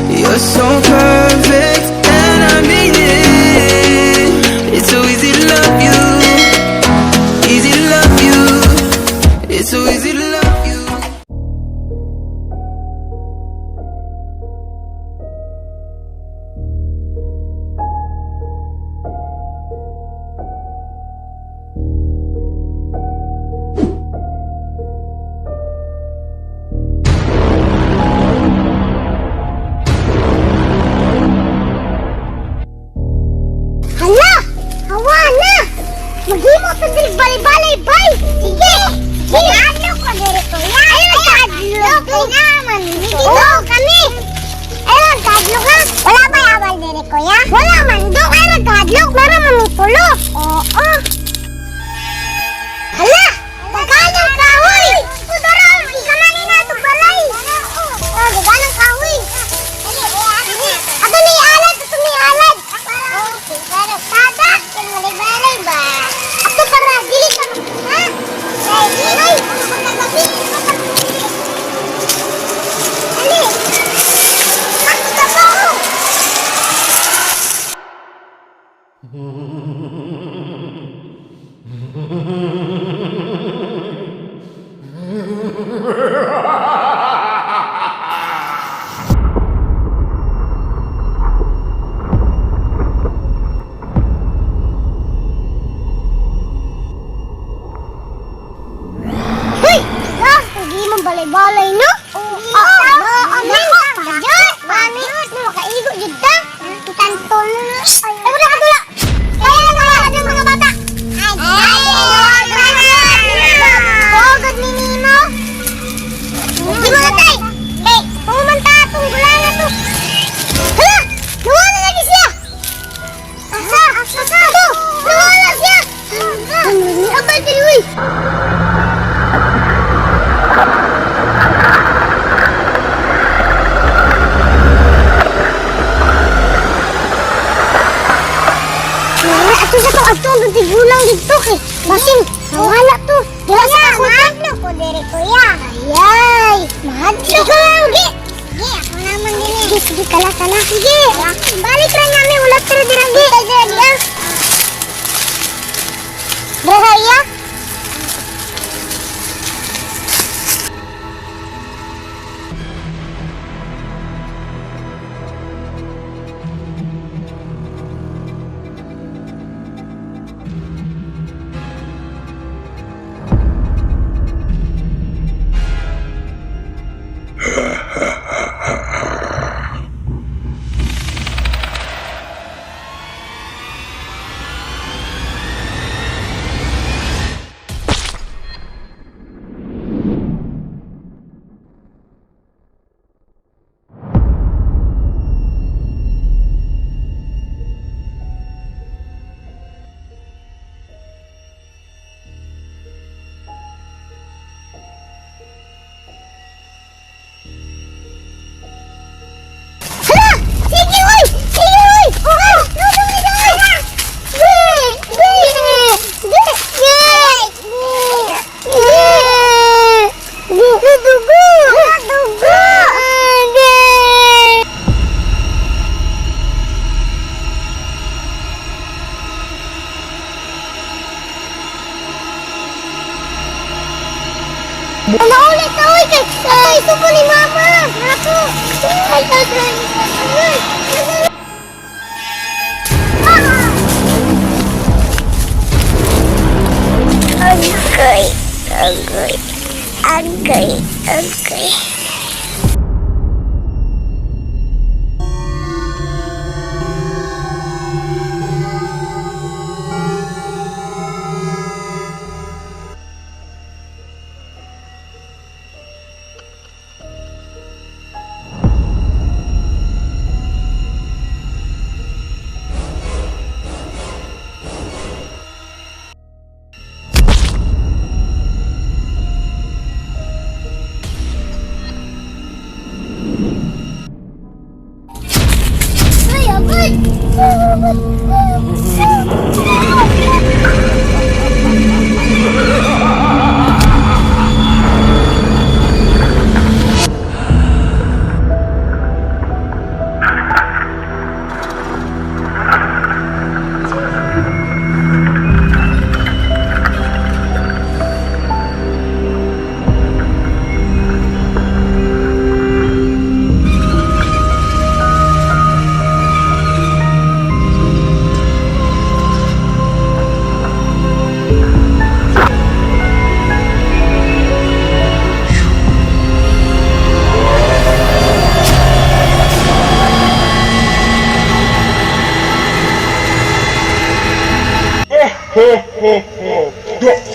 You're so perfect, and I mean it. It's so easy to love you, easy to love you. It's so easy to love you. Maghimo sa balay-balay, bay! Sige! Ano ko diri ko ya? Ay, nagkadlok! Kaya naman, dito kami! Ay, nagkadlok ha? Wala ba awal diri ko ya? Wala man, dok! Ay, nagkadlok! Meron mamipulo! Oo! Hala! Nagkadlok kahoy! Tudaron! Ikamani na ito balay! Oh, nagkadlok kahoy! Ato ni alad! Ato ni alad! Pero tadak! Balay-balay ba? Ato para dili ka ha? Ay, dili! Ali! Bakit ka ba mo? Balay-balay no? Amin! Pagyan! Amin! Makaigo dyan ta! Itantol na! Ay, wala ka tula! Kaya na mga mga bata! Pagod ni Nino! Hindi mo natay! Hey! Pumanta itong gula na to! Hala! Nawala lagi siya! Asa? Asa? Nawala siya! Ano? Abay kayo eh! Ato tigulang dito kay basin nawala to dila sa kakutan ko diri kuya ayay mahadlo ka lang gi ako naman din sige kala sige balik ra nyami ulat tira dira gi dira Beraya Naulit na uy kay suko ni mama. Ako. Agay.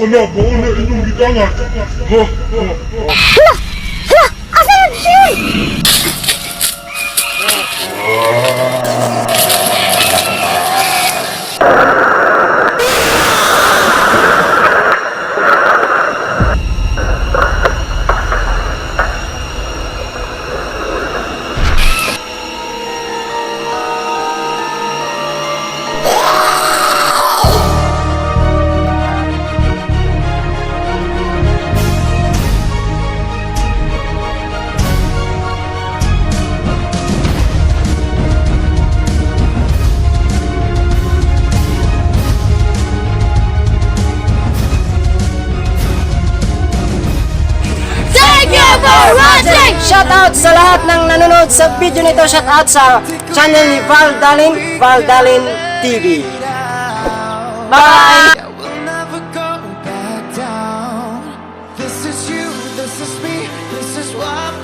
ka na, baka na inyong gitangan. Hala! Hala! Asa na siya? Shoutout sa lahat ng nanonood sa video nito. Shoutout sa channel ni Valdalin TV. Bye! Yeah, we'll never go back down. This is you, this is me, this is what